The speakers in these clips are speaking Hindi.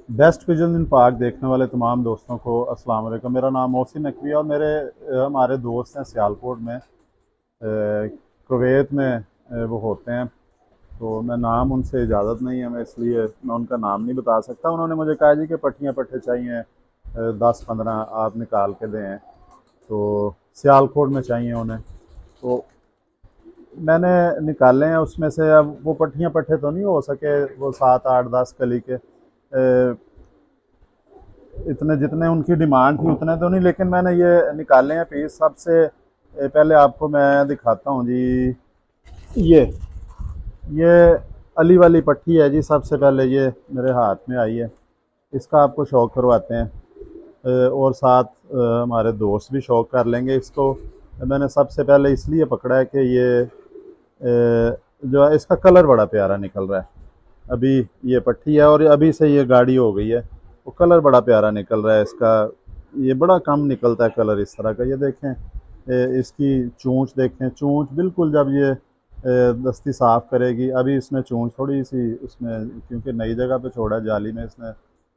बेस्ट पिजन इन पार्क देखने वाले तमाम दोस्तों को अस्सलाम वालेकुम। मेरा नाम मोहसिन नकवी है और हमारे दोस्त हैं सियालकोट में, कुवैत में। वो होते हैं, तो मैं नाम उनसे इजाज़त नहीं है, मैं इसलिए मैं उनका नाम नहीं बता सकता। उन्होंने मुझे कहा जी कि पट्टियाँ पट्टे चाहिए, 10-15 आप निकाल के दें, तो सियालकोट में चाहिए उन्हें। तो मैंने निकाले हैं उसमें से। अब वो पट्टियाँ पट्टे तो नहीं हो सके, वो 7-8-10 कली के, इतने जितने उनकी डिमांड थी उतने तो नहीं, लेकिन मैंने ये निकाले हैं पीस। सबसे पहले आपको मैं दिखाता हूँ जी। ये ये अली वाली पट्टी है जी। सबसे पहले ये मेरे हाथ में आई है, इसका आपको शौक करवाते हैं, और साथ हमारे दोस्त भी शौक कर लेंगे इसको। मैंने सबसे पहले इसलिए पकड़ा है कि ये जो है इसका कलर बड़ा प्यारा निकल रहा है। अभी ये पट्टी है और अभी से ये गाढ़ी हो गई है, वो कलर बड़ा प्यारा निकल रहा है इसका। ये बड़ा कम निकलता है कलर इस तरह का। ये देखें, इसकी चोंच देखें, चोंच बिल्कुल जब ये दस्ती साफ़ करेगी। अभी इसमें चोंच थोड़ी सी उसमें, क्योंकि नई जगह पे छोड़ा है जाली में, इसने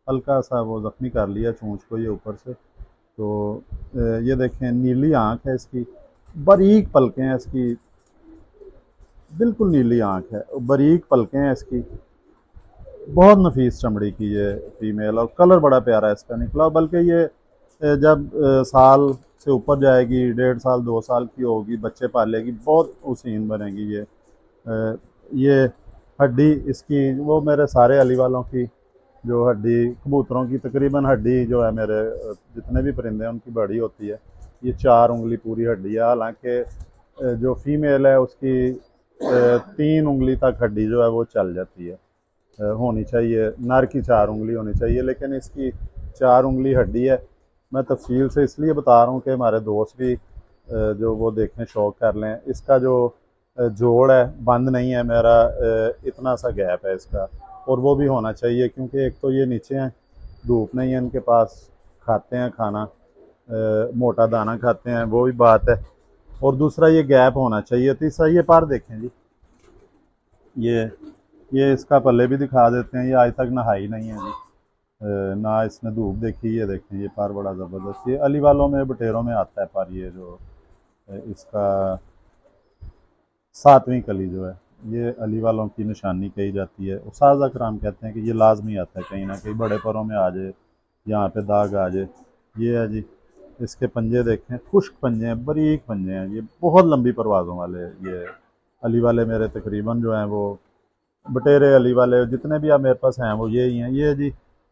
हल्का सा वो ज़ख्मी कर लिया चोंच को ये ऊपर से। तो ये देखें, नीली आँख है इसकी, बारीक पलकें हैं इसकी, बिल्कुल नीली आँख है, बारीक पलकें हैं इसकी। बहुत नफीस चमड़ी की ये फीमेल, और कलर बड़ा प्यारा इसका निकला। बल्कि ये जब साल से ऊपर जाएगी, 1.5 साल 2 साल की होगी, बच्चे पालेगी, बहुत हसीन बनेगी ये। ये हड्डी इसकी, वो मेरे सारे अली वालों की जो हड्डी, कबूतरों की तकरीबन हड्डी जो है, मेरे जितने भी परिंदे हैं उनकी बड़ी होती है। ये 4 उंगली पूरी हड्डी है। हालांकि जो फीमेल है उसकी 3 उंगली तक हड्डी जो है वो चल जाती है, होनी चाहिए। नर की 4 उंगली होनी चाहिए, लेकिन इसकी 4 उंगली हड्डी है। मैं तफसील से इसलिए बता रहा हूँ कि हमारे दोस्त भी जो वो देखने शौक कर लें। इसका जो जोड़ है बंद नहीं है मेरा, इतना सा गैप है इसका, और वो भी होना चाहिए, क्योंकि एक तो ये नीचे हैं, धूप नहीं है इनके पास, खाते हैं खाना, मोटा दाना खाते हैं, वो भी बात है। और दूसरा ये गैप होना चाहिए। तीसरा ये पार देखें जी, ये ये इसका पल्ले भी दिखा देते हैं। ये आज तक नहाई नहीं है जी, ना इसने धूप देखी। ये देखें, ये पर बड़ा ज़बरदस्त, ये अली वालों में बटेरों में आता है पर। ये जो इसका 7वीं कली जो है, ये अली वालों की निशानी कही जाती है। उस्ताद अकराम कहते हैं कि ये लाजमी आता है, कहीं ना कहीं बड़े परों में आ जाए, यहाँ पे दाग आ जाए। ये है जी, इसके पंजे देखें, खुश्क पंजे हैं, बारीक पंजे हैं, ये बहुत लंबी परवाज़ों वाले। ये अली वाले मेरे तकरीबन जो हैं वो बटेरे अली वाले जितने भी आप मेरे पास हैं वो ये ही हैं। ये जी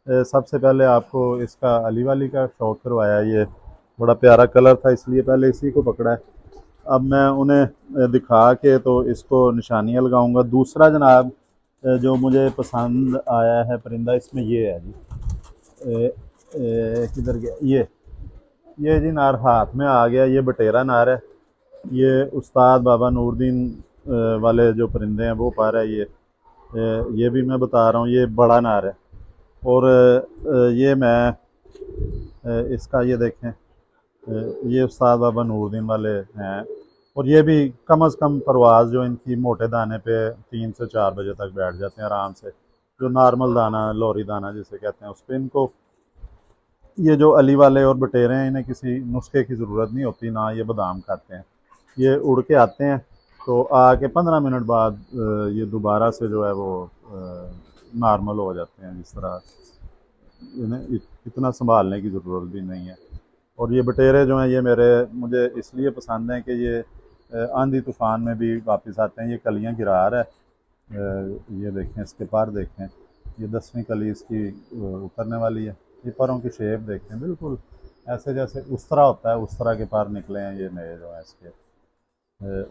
सबसे पहले आपको इसका अली वाली का शौक करवाया। ये बड़ा प्यारा कलर था, इसलिए पहले इसी को पकड़ा है। अब मैं उन्हें दिखा के तो इसको निशानियाँ लगाऊंगा। दूसरा जनाब जो मुझे पसंद आया है परिंदा, इसमें ये है जी, किधर गया ये जी, नार हाथ में आ गया। ये बटेरा नार है, ये उस्ताद बाबा नूरदीन वाले जो परिंदे हैं वो पर है। ये भी मैं बता रहा हूँ, ये बड़ा नार है। और ये मैं इसका ये देखें, ये उस्ताद बाबा नूरदीन वाले हैं। और ये भी कम अज़ कम परवाज़ जो इनकी मोटे दाने पे 3 से 4 बजे तक बैठ जाते हैं आराम से। जो नॉर्मल दाना, लोरी दाना जिसे कहते हैं, उस पर इनको, ये जो अली वाले और बटेरे हैं, इन्हें किसी नुस्खे की ज़रूरत नहीं होती, ना ये बादाम खाते हैं। ये उड़ के आते हैं, तो आके 15 मिनट बाद ये दोबारा से जो है वो नॉर्मल हो जाते हैं। जिस तरह इन्हें इतना संभालने की ज़रूरत भी नहीं है। और ये बटेरे जो हैं, ये मुझे इसलिए पसंद हैं कि ये आंधी तूफ़ान में भी वापस आते हैं। ये कलियां गिरा रहा है, ये देखें, इसके पर देखें, ये 10वीं कली इसकी उतरने वाली है। ये परों की शेप देखें, बिल्कुल ऐसे जैसे उस तरह होता है, उस तरह के पर निकले हैं ये नए जो हैं इसके।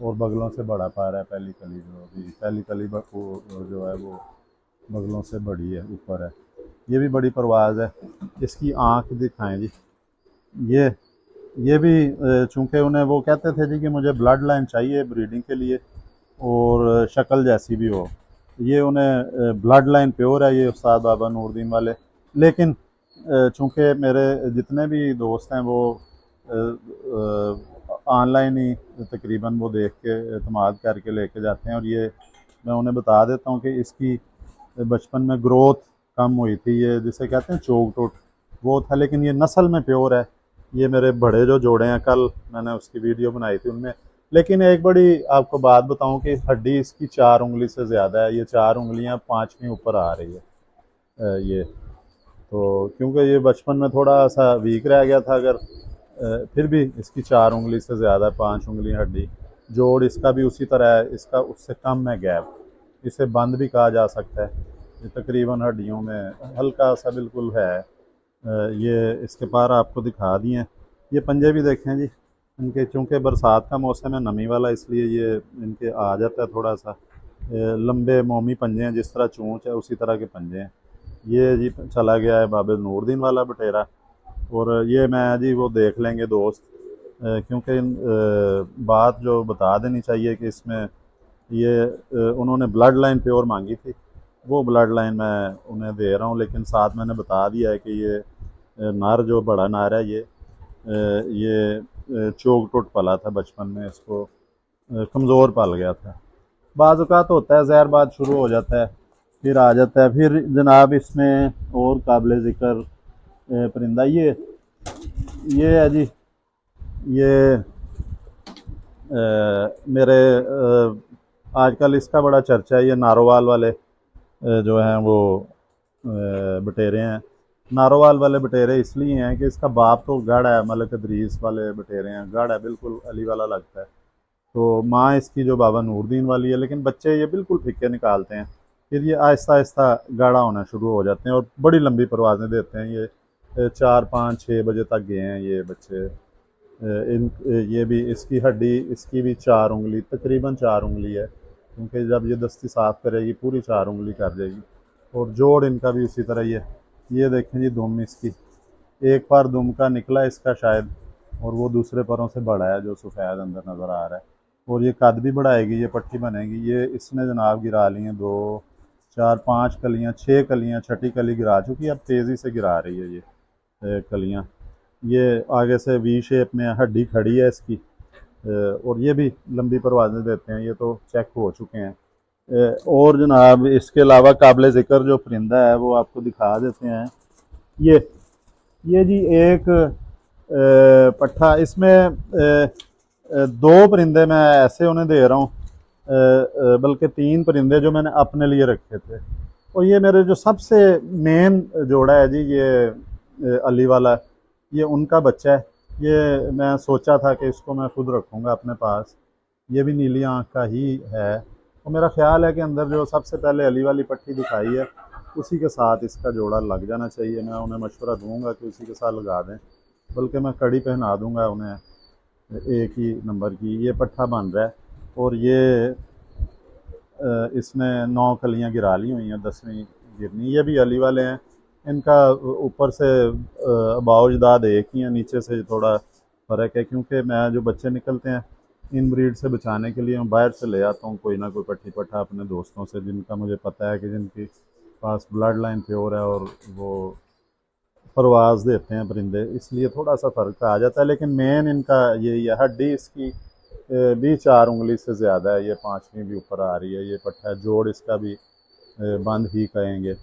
और बगलों से बड़ा पर है। पहली कली जो अभी पहली कली जो है वो बगलों से बड़ी है, ऊपर है। ये भी बड़ी परवाज़ है। इसकी आँख दिखाएं जी। ये ये भी चूँकि उन्हें वो कहते थे जी कि मुझे ब्लड लाइन चाहिए ब्रीडिंग के लिए, और शक्ल जैसी भी हो। ये उन्हें ब्लड लाइन प्योर है, ये उस्ताद बाबा नूरदीन वाले। लेकिन चूँकि मेरे जितने भी दोस्त हैं वो ऑनलाइन ही तकरीबन वो देख के एतमाद करके लेके जाते हैं। और ये मैं उन्हें बता देता हूँ कि इसकी बचपन में ग्रोथ कम हुई थी, ये जिसे कहते हैं चोक टोट वो था, लेकिन ये नस्ल में प्योर है। ये मेरे बड़े जो जोड़े हैं, कल मैंने उसकी वीडियो बनाई थी उनमें। लेकिन एक बड़ी आपको बात बताऊं कि हड्डी इसकी 4 उंगली से ज़्यादा है, ये 4 उंगलियां 5वीं ऊपर आ रही है। ये तो क्योंकि ये बचपन में थोड़ा सा वीक रह गया था, अगर फिर भी इसकी 4 उंगली से ज़्यादा 5 उंगली हड्डी। जोड़ इसका भी उसी तरह है, इसका उससे कम है गैप। इसे बंद भी कहा जा सकता है। ये तकरीबन हड्डियों में हल्का सा बिल्कुल है। ये इसके पार आपको दिखा दिए हैं। ये पंजे भी देखें जी इनके, चूँकि बरसात का मौसम है नमी वाला, इसलिए ये इनके आ जाता है थोड़ा सा। लंबे मोमी पंजे हैं, जिस तरह चोंच है उसी तरह के पंजे हैं। ये जी चला गया है बाबे नूरदीन वाला बटेरा। और ये मैं जी वो देख लेंगे दोस्त, क्योंकि बात जो बता देनी चाहिए कि इसमें ये उन्होंने ब्लड लाइन प्योर मांगी थी, वो ब्लड लाइन मैं उन्हें दे रहा हूँ। लेकिन साथ मैंने बता दिया है कि ये नर जो बड़ा नर है, ये चोक टोट पला था बचपन में, इसको कमज़ोर पल गया था। बाज़ औक़ात होता है ज़हरबाद शुरू हो जाता है, फिर आ जाता है। फिर जनाब इसमें और काबिल ज़िक्र परिंदा ये है जी। ये मेरे आजकल इसका बड़ा चर्चा है। ये नारोवाल वाले जो हैं वो बटेरे हैं। नारोवाल वाले बटेरे इसलिए हैं कि इसका बाप तो गढ़ है, मलिक इदरीस वाले बटेरे हैं, गढ़ है, बिल्कुल अली वाला लगता है। तो माँ इसकी जो बाबा नूरदीन वाली है, लेकिन बच्चे ये बिल्कुल फीके निकालते हैं। फिर ये आहिस्ता आहिस्ता गाढ़ा होना शुरू हो जाते हैं और बड़ी लंबी परवाज़ें देते हैं। ये 4 5 6 बजे तक गए हैं ये बच्चे। इन ये भी इसकी हड्डी, इसकी भी 4 उंगली, तकरीबन 4 उंगली है, क्योंकि जब ये दस्ती साफ़ करेगी पूरी 4 उंगली कर देगी। और जोड़ इनका भी उसी तरह ही है। ये देखें जी दुम इसकी, एक बार दुम का निकला इसका शायद, और वो दूसरे परों से बड़ा है जो सफ़ेद अंदर नज़र आ रहा है। और ये कद भी बढ़ाएगी, ये पट्टी बनेगी। ये इसने जनाब गिरा ली हैं 2 4 5 कलियाँ, 6 कलियाँ, छठी कली गिरा चुकी है, अब तेज़ी से गिरा रही है ये कलियाँ। ये आगे से वी शेप में हड्डी खड़ी है इसकी। और ये भी लंबी परवाज़ें देते हैं, ये तो चेक हो चुके हैं। और जनाब इसके अलावा काबिल ज़िक्र जो परिंदा है वो आपको दिखा देते हैं। ये जी एक पट्ठा, इसमें 2 परिंदे मैं ऐसे उन्हें दे रहा हूँ, बल्कि 3 परिंदे जो मैंने अपने लिए रखे थे। और ये मेरे जो सबसे मेन जोड़ा है जी, ये अली वाला, ये उनका बच्चा है। ये मैं सोचा था कि इसको मैं खुद रखूँगा अपने पास। ये भी नीली आँख का ही है। और मेरा ख्याल है कि अंदर जो सबसे पहले अली वाली पट्टी दिखाई है उसी के साथ इसका जोड़ा लग जाना चाहिए। मैं उन्हें मशवरा दूंगा कि उसी के साथ लगा दें, बल्कि मैं कड़ी पहना दूंगा उन्हें एक ही नंबर की। ये पट्ठा बन रहा है और ये इसने 9 कलियां गिरा ली हुई हैं, 10वीं गिरनी। ये भी अली वाले हैं। इनका ऊपर से बावजदाद एक ही है, नीचे से थोड़ा फ़र्क है, क्योंकि मैं जो बच्चे निकलते हैं इन ब्रीड से बचाने के लिए मैं बाहर से ले आता हूँ कोई ना कोई पट्टी पट्ठा अपने दोस्तों से, जिनका मुझे पता है कि जिनकी पास ब्लड लाइन प्योर है और वो परवाज़ देते हैं परिंदे, इसलिए थोड़ा सा फ़र्क आ जाता है। लेकिन मेन इनका यही है। हड्डी इसकी भी 4 उंगली से ज़्यादा है, ये 5वीं भी ऊपर आ रही है। ये पट्टा जोड़ इसका भी बंद ही कहेंगे।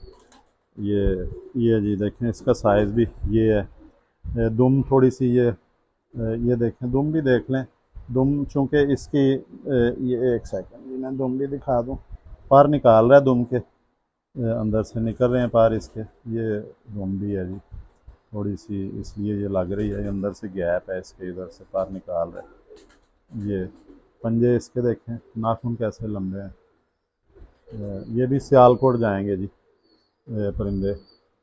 ये जी देखें इसका साइज़ भी ये है। दुम थोड़ी सी ये देखें, दुम भी देख लें। दुम चूँकि इसकी ये एक सेकंड जी मैं दुम भी दिखा दूँ। पर निकाल रहा है दुम के, अंदर से निकल रहे हैं पार इसके। ये दुम भी है जी थोड़ी सी, इसलिए ये लग रही है। अंदर से गैप है इसके, इधर से पार निकाल रहा है। ये पंजे इसके देखें, नाखून कैसे लंबे हैं। ये भी सियालकोट जाएंगे जी परिंदे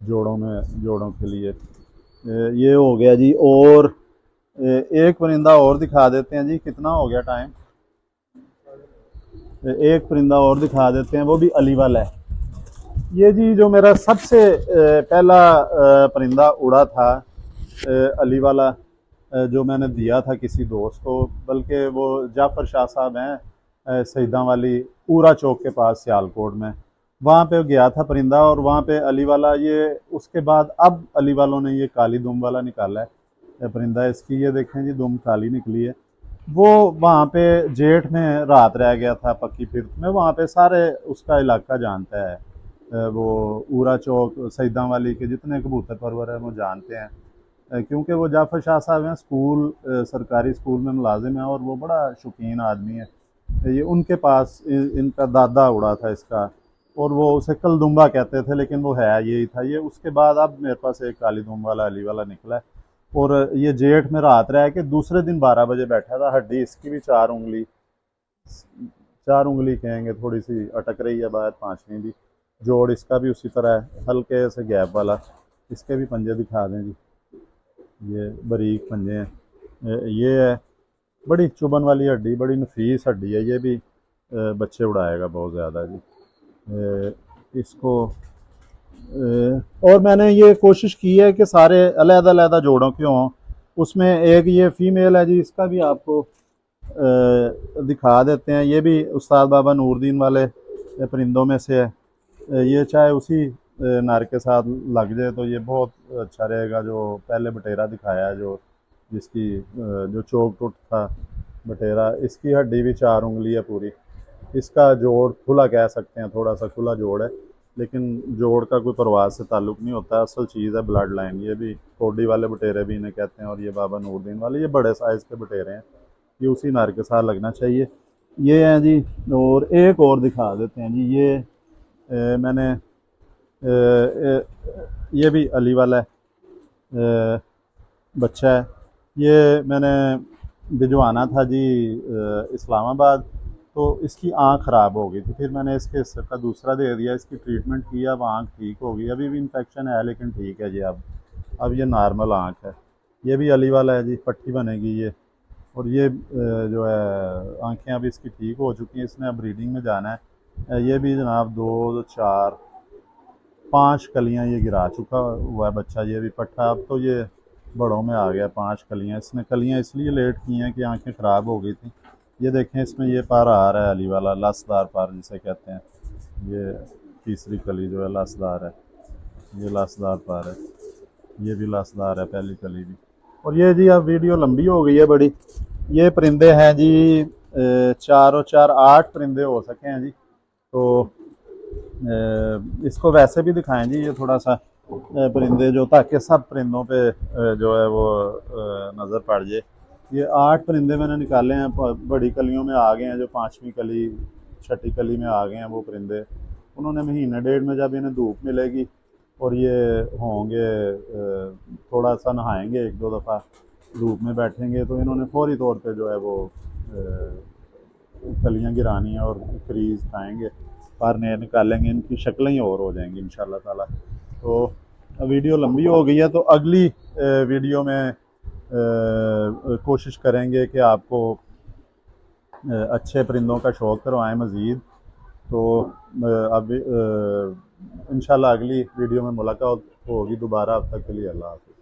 जोड़ों के लिए। ये हो गया जी। और एक परिंदा और दिखा देते हैं जी। कितना हो गया टाइम? एक परिंदा और दिखा देते हैं, वो भी अली वाला है। ये जी जो मेरा सबसे पहला परिंदा उड़ा था अली वाला, जो मैंने दिया था किसी दोस्त को, बल्कि वो जाफ़र शाह साहब हैं सईदा वाली पूरा चौक के पास सियालकोट में, वहाँ पे गया था परिंदा। और वहाँ पे अली वाला, ये उसके बाद अब अली वालों ने ये काली दुम वाला निकाला है परिंदा इसकी। ये देखें जी दुम काली निकली है। वो वहाँ पे जेठ में रात रह गया था पक्की फिर में, वहाँ पे सारे उसका इलाका जानता है। वो ऊरा चौक सईदा वाली के जितने कबूतर परवर हैं वो जानते हैं, क्योंकि वो जाफ़र शाह साहब हैं, स्कूल सरकारी स्कूल में मुलाजिम हैं और वो बड़ा शौकीन आदमी है। ये उनके पास इनका दादा उड़ा था इसका, और वो उसे कलदुम्बा कहते थे, लेकिन वो है यही था ये। उसके बाद अब मेरे पास एक काली दुम वाला अली वाला निकला है, और ये जेठ में रात रहा है कि दूसरे दिन 12 बजे बैठा था। हड्डी इसकी भी 4 उंगली, 4 उंगली कहेंगे, थोड़ी सी अटक रही है बाहर, पांचवी भी। जोड़ इसका भी उसी तरह है, हल्के से गैप वाला। इसके भी पंजे दिखा दें जी, ये बारीक पंजे हैं। ये है बड़ी चुभन वाली हड्डी, बड़ी नफीस हड्डी है ये भी, बच्चे उड़ाएगा बहुत ज़्यादा जी। इसको और मैंने ये कोशिश की है कि सारे अलग-अलग जोड़ों के हों। उसमें एक ये फीमेल है जी, इसका भी आपको दिखा देते हैं। ये भी उस्ताद बाबा नूरदीन वाले परिंदों में से है। ये चाहे उसी नर के साथ लग जाए तो ये बहुत अच्छा रहेगा। जो पहले बटेरा दिखाया है, जो जिसकी जो चोक टूट था बटेरा, इसकी हड्डी भी 4 उंगली है पूरी। इसका जोड़ खुला कह सकते हैं, थोड़ा सा खुला जोड़ है, लेकिन जोड़ का कोई परवाज से ताल्लुक़ नहीं होता। असल चीज़ है ब्लड लाइन। ये भी कोडी वाले बटेरे भी इन्हें कहते हैं, और ये बाबा नूरदीन वाले ये बड़े साइज़ के बटेरे हैं। ये उसी नर के साथ लगना चाहिए। ये हैं जी, और एक और दिखा देते हैं जी। ये मैंने ये भी अली वाला है, बच्चा है। ये मैंने भिजवाना था जी इस्लामाबाद, तो इसकी आँख ख़राब हो गई थी, फिर मैंने इसका दूसरा दे दिया। इसकी ट्रीटमेंट की, अब आँख ठीक हो गई। अभी भी इन्फेक्शन है लेकिन ठीक है जी। अब ये नॉर्मल आँख है। ये भी अली वाला है जी, पट्टी बनेगी ये। और ये जो है आँखें अब इसकी ठीक हो चुकी हैं, इसने अब ब्रीडिंग में जाना है। ये भी जनाब 2 4 5 कलियाँ ये गिरा चुका हुआ है बच्चा। ये भी पट्टा, अब तो ये बड़ों में आ गया। 5 कलियाँ इसने, कलियाँ इसलिए लेट की हैं कि आँखें ख़राब हो गई थी। ये देखें, इसमें ये पार आ रहा है अली वाला, लसदार पार जिसे कहते हैं। ये तीसरी कली जो है लसदार है, ये लसदार पार है। ये भी लसदार है, पहली कली भी। और ये जी अब वीडियो लंबी हो गई है बड़ी। ये परिंदे हैं जी 4 और 4 8 परिंदे हो सके हैं जी। तो इसको वैसे भी दिखाएं जी, ये थोड़ा सा परिंदे जो, ताकि सब परिंदों पे जो है वो नज़र पड़ जाए। ये 8 परिंदे मैंने निकाले हैं, बड़ी कलियों में आ गए हैं। जो 5वीं कली 6ठी कली में आ गए हैं वो परिंदे। उन्होंने महीने डेढ़ में जब इन्हें धूप मिलेगी और ये होंगे, थोड़ा सा नहाएंगे 1-2 दफ़ा, धूप में बैठेंगे, तो इन्होंने फौरी तौर पे जो है वो कलियाँ गिरानी है और क्रीज खाएंगे, पर नए निकालेंगे, इनकी शक्लें ही और हो जाएंगी इंशाल्लाह ताला। तो वीडियो लंबी हो गई है, तो अगली वीडियो में कोशिश करेंगे कि आपको अच्छे परिंदों का शौक़ करवाएं मज़ीद। तो अब इंशाल्लाह अगली वीडियो में मुलाकात होगी दोबारा। अब तक के लिए अल्लाह हाफ़िज़।